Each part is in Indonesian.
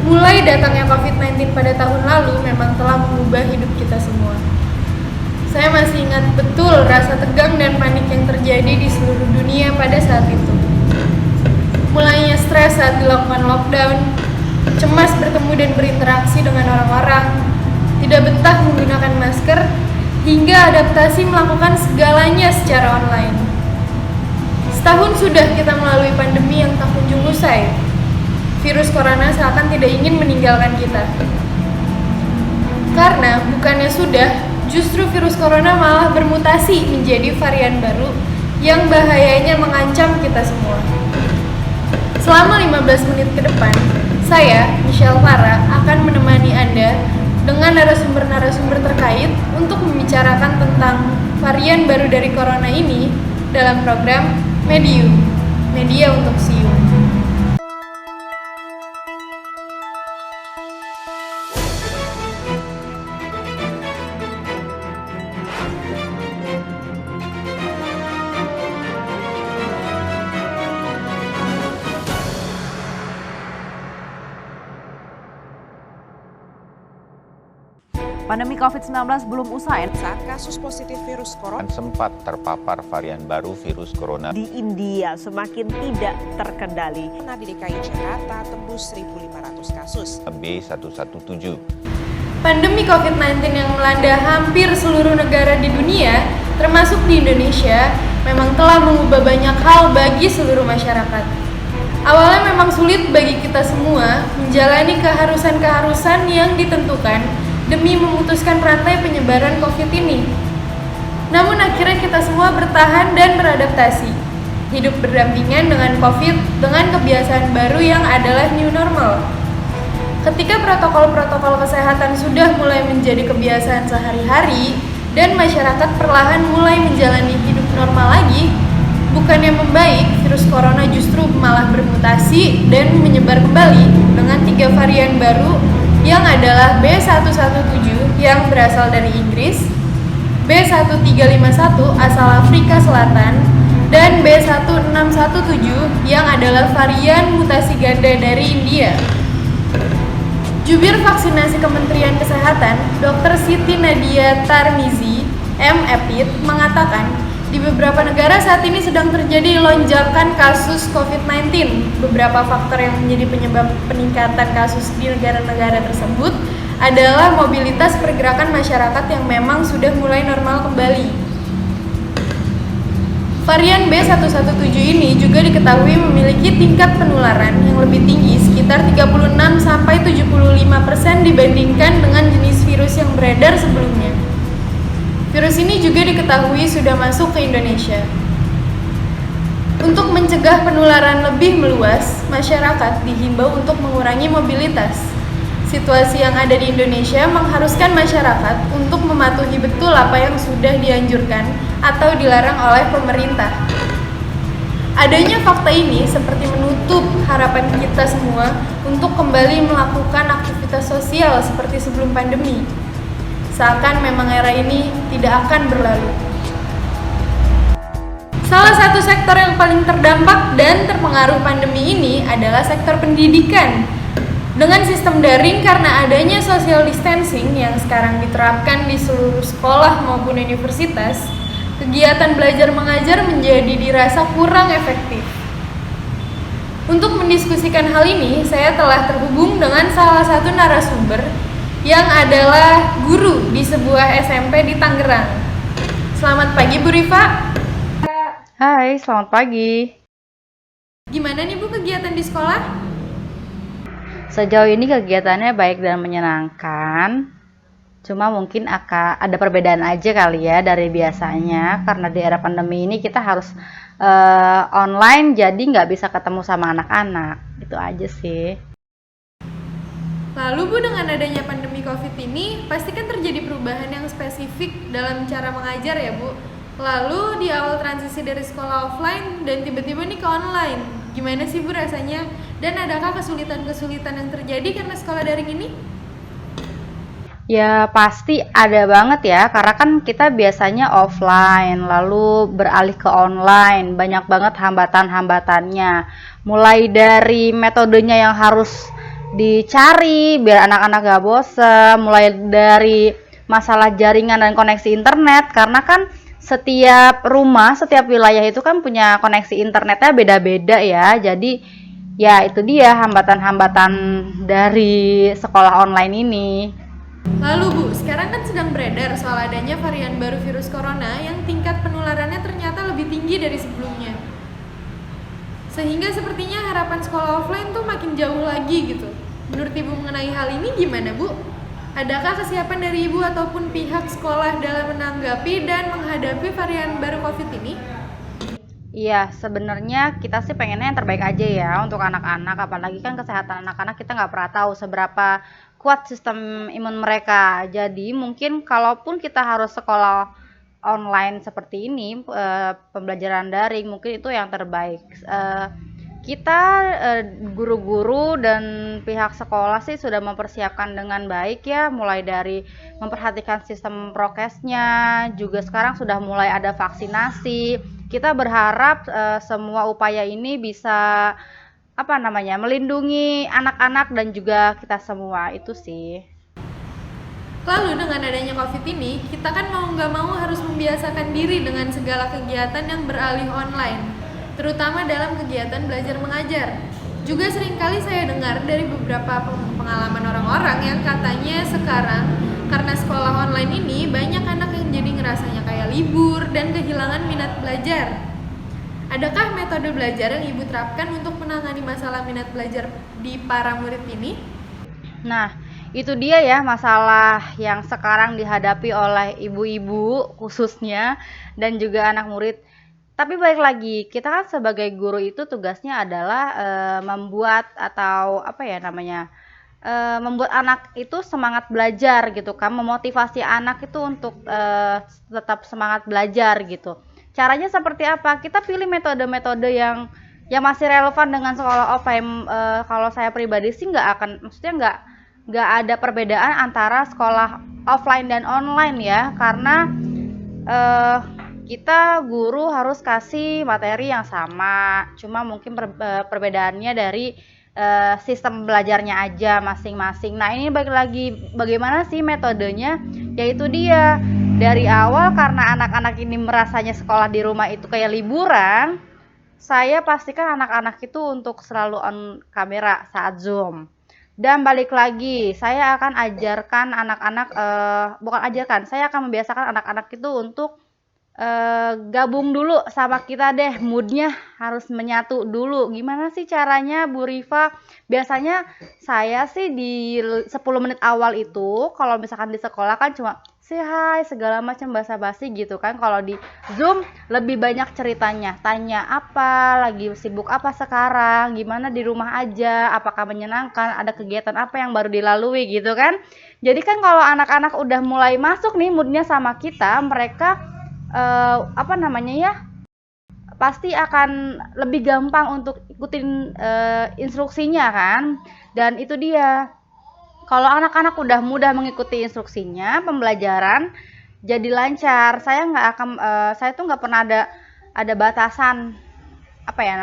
Mulai datangnya COVID-19 pada tahun lalu memang telah mengubah hidup kita semua. Saya masih ingat betul rasa tegang dan panik yang terjadi di seluruh dunia pada saat itu. Mulainya stres saat dilakukan lockdown, cemas bertemu dan berinteraksi dengan orang-orang, tidak betah menggunakan masker, hingga adaptasi melakukan segalanya secara online. Setahun sudah kita melalui pandemi yang tak kunjung usai. Virus corona seakan tidak ingin meninggalkan kita. Karena bukannya sudah, justru virus corona malah bermutasi menjadi varian baru yang bahayanya mengancam kita semua. Selama 15 menit ke depan, saya, Michelle Farah, akan menemani Anda dengan narasumber-narasumber terkait untuk membicarakan tentang varian baru dari corona ini dalam program Medium, Media untuk Sium. Pandemi COVID-19 belum usai saat kasus positif virus corona sempat terpapar varian baru virus corona di India semakin tidak terkendali. di DKI Jakarta tembus 1.500 kasus. B117. Pandemi COVID-19 yang melanda hampir seluruh negara di dunia, termasuk di Indonesia, memang telah mengubah banyak hal bagi seluruh masyarakat. Awalnya memang sulit bagi kita semua menjalani keharusan-keharusan yang ditentukan demi memutuskan rantai penyebaran COVID ini. Namun akhirnya kita semua bertahan dan beradaptasi, hidup berdampingan dengan COVID dengan kebiasaan baru yang adalah new normal. Ketika protokol-protokol kesehatan sudah mulai menjadi kebiasaan sehari-hari dan masyarakat perlahan mulai menjalani hidup normal lagi, bukannya membaik, virus corona justru malah bermutasi dan menyebar kembali dengan 3 varian baru yang adalah B117 yang berasal dari Inggris, B1351 asal Afrika Selatan, dan B1617 yang adalah varian mutasi ganda dari India. Jubir vaksinasi Kementerian Kesehatan, Dr. Siti Nadia Tarmizi, M.Epid, mengatakan di beberapa negara saat ini sedang terjadi lonjakan kasus COVID-19. Beberapa faktor yang menjadi penyebab peningkatan kasus di negara-negara tersebut adalah mobilitas pergerakan masyarakat yang memang sudah mulai normal kembali. Varian B117 ini juga diketahui memiliki tingkat penularan yang lebih tinggi, sekitar 36-75% dibandingkan dengan jenis virus yang beredar sebelumnya. Virus ini juga diketahui sudah masuk ke Indonesia. Untuk mencegah penularan lebih meluas, masyarakat dihimbau untuk mengurangi mobilitas. Situasi yang ada di Indonesia mengharuskan masyarakat untuk mematuhi betul apa yang sudah dianjurkan atau dilarang oleh pemerintah. Adanya fakta ini seperti menutup harapan kita semua untuk kembali melakukan aktivitas sosial seperti sebelum pandemi. Seakan memang era ini tidak akan berlalu. Salah satu sektor yang paling terdampak dan terpengaruh pandemi ini adalah sektor pendidikan. Dengan sistem daring karena adanya social distancing yang sekarang diterapkan di seluruh sekolah maupun universitas, kegiatan belajar mengajar menjadi dirasa kurang efektif. Untuk mendiskusikan hal ini, saya telah terhubung dengan salah satu narasumber yang adalah guru di sebuah SMP di Tangerang. Selamat pagi Bu Rifa. Hai, selamat pagi. Gimana nih Bu kegiatan di sekolah? Sejauh ini kegiatannya baik dan menyenangkan. Cuma mungkin ada perbedaan aja kali ya dari biasanya. Karena di era pandemi ini kita harus online, jadi nggak bisa ketemu sama anak-anak. Itu aja sih. Lalu Bu, dengan adanya pandemi COVID ini, pasti kan terjadi perubahan yang spesifik dalam cara mengajar ya Bu. Lalu di awal transisi dari sekolah offline dan tiba-tiba nih ke online, gimana sih Bu rasanya? Dan adakah kesulitan-kesulitan yang terjadi karena sekolah daring ini? Ya pasti ada banget ya, karena kan kita biasanya offline, lalu beralih ke online, banyak banget hambatan-hambatannya. Mulai dari metodenya yang harus dicari biar anak-anak gak bosen, mulai dari masalah jaringan dan koneksi internet, karena kan setiap rumah, setiap wilayah itu kan punya koneksi internetnya beda-beda ya. Jadi ya itu dia hambatan-hambatan dari sekolah online ini. Lalu Bu, sekarang kan sedang beredar soal adanya varian baru virus corona yang tingkat penularannya ternyata lebih tinggi dari sebelumnya. Sehingga sepertinya harapan sekolah offline tuh makin jauh lagi gitu. Menurut Ibu mengenai hal ini gimana Bu? Adakah kesiapan dari Ibu ataupun pihak sekolah dalam menanggapi dan menghadapi varian baru COVID ini? Iya, sebenarnya kita sih pengennya yang terbaik aja ya untuk anak-anak, apalagi kan kesehatan anak-anak kita nggak pernah tahu seberapa kuat sistem imun mereka. Jadi mungkin kalaupun kita harus sekolah online seperti ini, pembelajaran daring, mungkin itu yang terbaik. Kita guru-guru dan pihak sekolah sih sudah mempersiapkan dengan baik ya, mulai dari memperhatikan sistem prokesnya, juga sekarang sudah mulai ada vaksinasi. Kita berharap semua upaya ini bisa melindungi anak-anak dan juga kita semua, itu sih. Lalu dengan adanya COVID ini, kita kan mau nggak mau harus membiasakan diri dengan segala kegiatan yang beralih online, terutama dalam kegiatan belajar mengajar. Juga seringkali saya dengar dari beberapa pengalaman orang-orang yang katanya sekarang karena sekolah online ini banyak anak yang jadi ngerasanya kayak libur dan kehilangan minat belajar. Adakah metode belajar yang Ibu terapkan untuk menangani masalah minat belajar di para murid ini? Nah, itu dia ya masalah yang sekarang dihadapi oleh ibu-ibu khususnya dan juga anak murid. Tapi balik lagi, kita kan sebagai guru itu tugasnya adalah membuat membuat anak itu semangat belajar gitu kan, memotivasi anak itu untuk tetap semangat belajar gitu. Caranya seperti apa? Kita pilih metode-metode yang masih relevan dengan sekolah offline. Kalau saya pribadi sih nggak ada perbedaan antara sekolah offline dan online ya, karena kita guru harus kasih materi yang sama, cuma mungkin perbedaannya dari sistem belajarnya aja masing-masing. Nah, ini balik lagi bagaimana sih metodenya, yaitu dia dari awal karena anak-anak ini merasanya sekolah di rumah itu kayak liburan, saya pastikan anak-anak itu untuk selalu on kamera saat Zoom. Dan balik lagi, saya akan ajarkan anak-anak, saya akan membiasakan anak-anak itu untuk gabung dulu sama kita deh, moodnya harus menyatu dulu. Gimana sih caranya Bu Rifa? Biasanya saya sih di 10 menit awal itu kalau misalkan di sekolah kan cuma say hi segala macam basa-basi gitu kan. Kalau di Zoom lebih banyak ceritanya, tanya apa, lagi sibuk apa sekarang, gimana di rumah aja, apakah menyenangkan, ada kegiatan apa yang baru dilalui gitu kan. Jadi kan kalau anak-anak udah mulai masuk nih moodnya sama kita, mereka pasti akan lebih gampang untuk ikutin instruksinya kan. Dan itu dia, kalau anak-anak udah mudah mengikuti instruksinya, pembelajaran jadi lancar. Saya tuh nggak pernah ada batasan,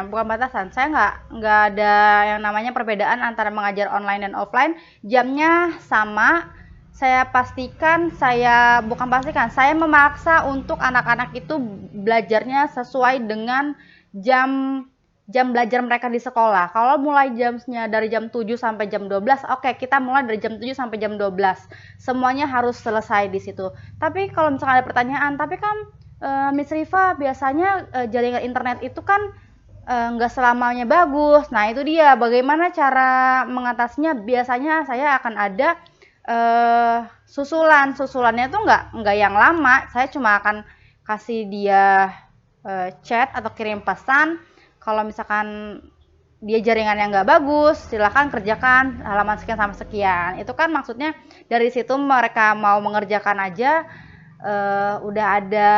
bukan batasan, saya nggak ada yang namanya perbedaan antara mengajar online dan offline. Jamnya sama. Saya memaksa untuk anak-anak itu belajarnya sesuai dengan jam belajar mereka di sekolah. Kalau mulai jamnya dari jam 7 sampai jam 12, oke, kita mulai dari jam 7 sampai jam 12. Semuanya harus selesai di situ. Tapi kalau misalkan ada pertanyaan, tapi kan Miss Rifa biasanya jaringan internet itu kan nggak selamanya bagus. Nah, itu dia bagaimana cara mengatasinya. Biasanya saya akan ada susulannya tuh nggak yang lama. Saya cuma akan kasih dia chat atau kirim pesan. Kalau misalkan dia jaringannya nggak bagus, silahkan kerjakan halaman sekian sama sekian. Itu kan maksudnya dari situ mereka mau mengerjakan aja, udah ada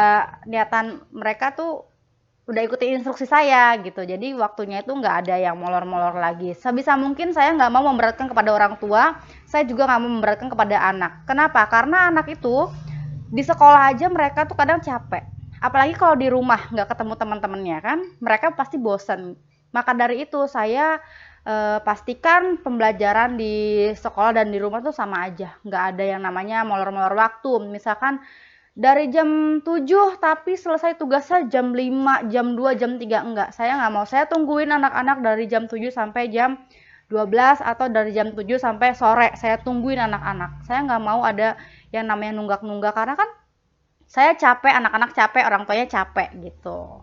niatan, mereka tuh udah ikuti instruksi saya gitu. Jadi waktunya itu nggak ada yang molor-molor lagi. Sebisa mungkin saya nggak mau memberatkan kepada orang tua, saya juga nggak mau memberatkan kepada anak. Kenapa? Karena anak itu di sekolah aja mereka tuh kadang capek. Apalagi kalau di rumah nggak ketemu teman-temannya kan, mereka pasti bosan. Maka dari itu saya pastikan pembelajaran di sekolah dan di rumah tuh sama aja. Nggak ada yang namanya molor-molor waktu. Misalkan dari jam 7 tapi selesai tugasnya jam 5, jam 2, jam 3. Enggak, saya nggak mau. Saya tungguin anak-anak dari jam 7 sampai jam 12 atau dari jam 7 sampai sore. Saya tungguin anak-anak. Saya nggak mau ada yang namanya nunggak-nunggak karena kan saya capek, anak-anak capek, orang tuanya capek gitu.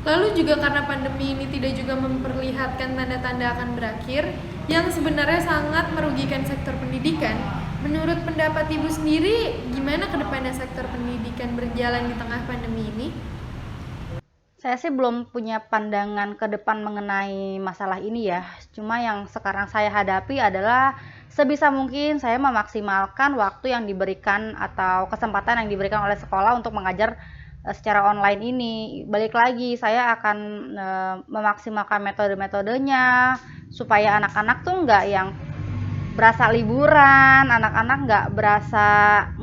Lalu juga karena pandemi ini tidak juga memperlihatkan tanda-tanda akan berakhir, yang sebenarnya sangat merugikan sektor pendidikan. Menurut pendapat Ibu sendiri, gimana ke depannya sektor pendidikan berjalan di tengah pandemi ini? Saya sih belum punya pandangan ke depan mengenai masalah ini ya. Cuma yang sekarang saya hadapi adalah sebisa mungkin saya memaksimalkan waktu yang diberikan atau kesempatan yang diberikan oleh sekolah untuk mengajar secara online ini. Balik lagi, saya akan memaksimalkan metode-metodenya supaya anak-anak tuh nggak yang berasa liburan, anak-anak nggak berasa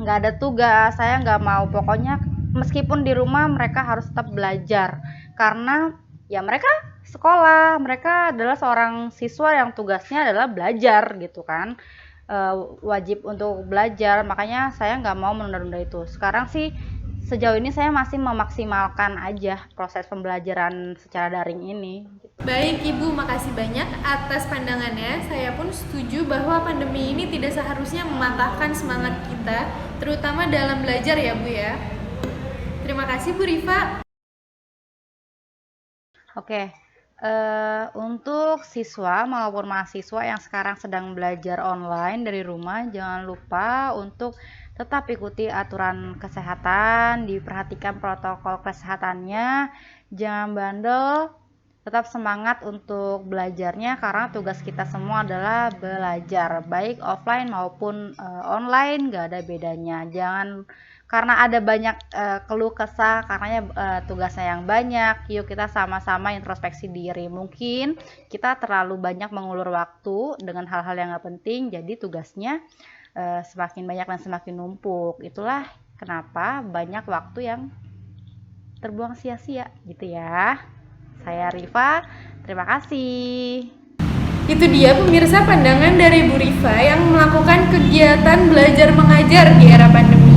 nggak ada tugas. Saya nggak mau, pokoknya meskipun di rumah mereka harus tetap belajar karena ya mereka sekolah, mereka adalah seorang siswa yang tugasnya adalah belajar gitu kan. Wajib untuk belajar, makanya saya nggak mau menunda-nunda itu. Sekarang sih sejauh ini saya masih memaksimalkan aja proses pembelajaran secara daring ini. Baik Ibu, makasih banyak atas pandangannya. Saya pun setuju bahwa pandemi ini tidak seharusnya mematahkan semangat kita, terutama dalam belajar ya Bu ya. Terima kasih Bu Rifa. Oke, untuk siswa maupun mahasiswa yang sekarang sedang belajar online dari rumah, jangan lupa untuk tetap ikuti aturan kesehatan, diperhatikan protokol kesehatannya, jangan bandel, tetap semangat untuk belajarnya karena tugas kita semua adalah belajar, baik offline maupun online, gak ada bedanya. Jangan karena ada banyak keluh kesah karena tugasnya yang banyak, yuk kita sama-sama introspeksi diri. Mungkin kita terlalu banyak mengulur waktu dengan hal-hal yang gak penting, jadi tugasnya semakin banyak dan semakin numpuk. Itulah kenapa banyak waktu yang terbuang sia-sia gitu ya. Saya Rifa, terima kasih. Itu dia pemirsa pandangan dari Bu Rifa yang melakukan kegiatan belajar mengajar di era pandemi.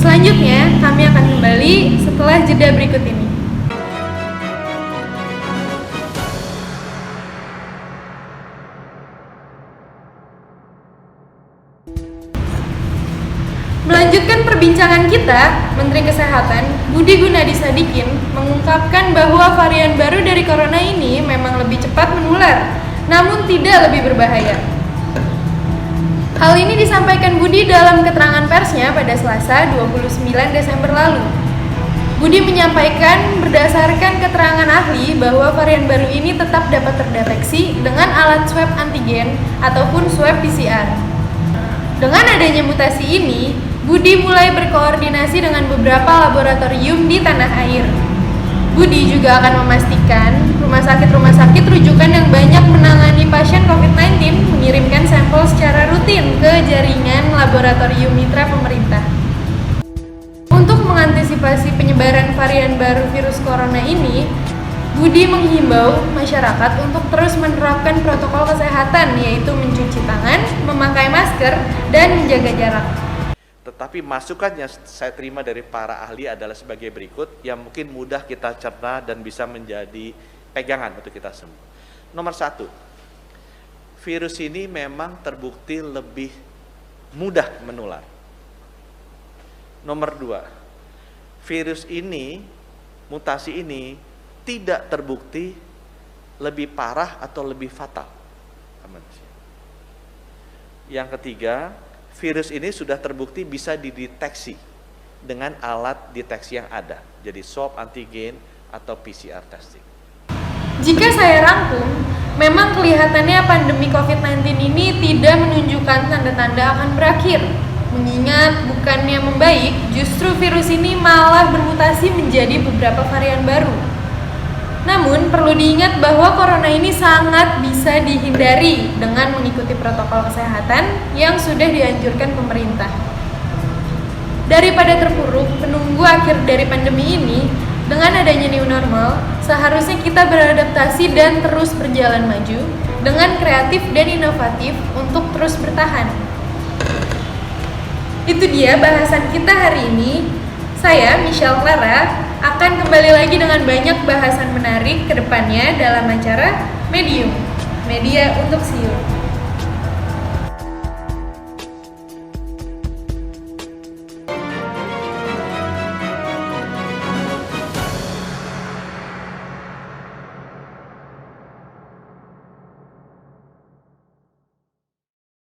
Selanjutnya kami akan kembali setelah jeda berikut ini. Melanjutkan perbincangan kita, Menteri Kesehatan Budi Gunadi Sadikin mengungkapkan bahwa varian baru dari corona ini memang lebih cepat menular, namun tidak lebih berbahaya. Hal ini disampaikan Budi dalam keterangan persnya pada Selasa 29 Desember lalu. Budi menyampaikan berdasarkan keterangan ahli bahwa varian baru ini tetap dapat terdeteksi dengan alat swab antigen ataupun swab PCR. Dengan adanya mutasi ini, Budi mulai berkoordinasi dengan beberapa laboratorium di tanah air. Budi juga akan memastikan rumah sakit rujukan yang banyak menangani pasien COVID-19 mengirimkan sampel secara rutin ke jaringan laboratorium mitra pemerintah. Untuk mengantisipasi penyebaran varian baru virus corona ini, Budi menghimbau masyarakat untuk terus menerapkan protokol kesehatan, yaitu mencuci tangan, memakai masker, dan menjaga jarak. Tetapi masukannya saya terima dari para ahli adalah sebagai berikut yang mungkin mudah kita cerna dan bisa menjadi pegangan untuk kita semua. Nomor 1, virus ini memang terbukti lebih mudah menular. Nomor 2, virus ini, mutasi ini tidak terbukti lebih parah atau lebih fatal ke manusia. Yang ketiga, virus ini sudah terbukti bisa dideteksi dengan alat deteksi yang ada, jadi swab antigen atau PCR testing. Jika saya rangkum, memang kelihatannya pandemi COVID-19 ini tidak menunjukkan tanda-tanda akan berakhir. Mengingat bukannya membaik, justru virus ini malah bermutasi menjadi beberapa varian baru. Namun, perlu diingat bahwa corona ini sangat bisa dihindari dengan mengikuti protokol kesehatan yang sudah dianjurkan pemerintah. Daripada terpuruk menunggu akhir dari pandemi ini, Dengan adanya new normal, seharusnya kita beradaptasi dan terus berjalan maju dengan kreatif dan inovatif untuk terus bertahan. Itu dia bahasan kita hari ini. Saya, Michelle Clara, akan kembali lagi dengan banyak bahasan menarik ke depannya dalam acara Medium, Media untuk Siur.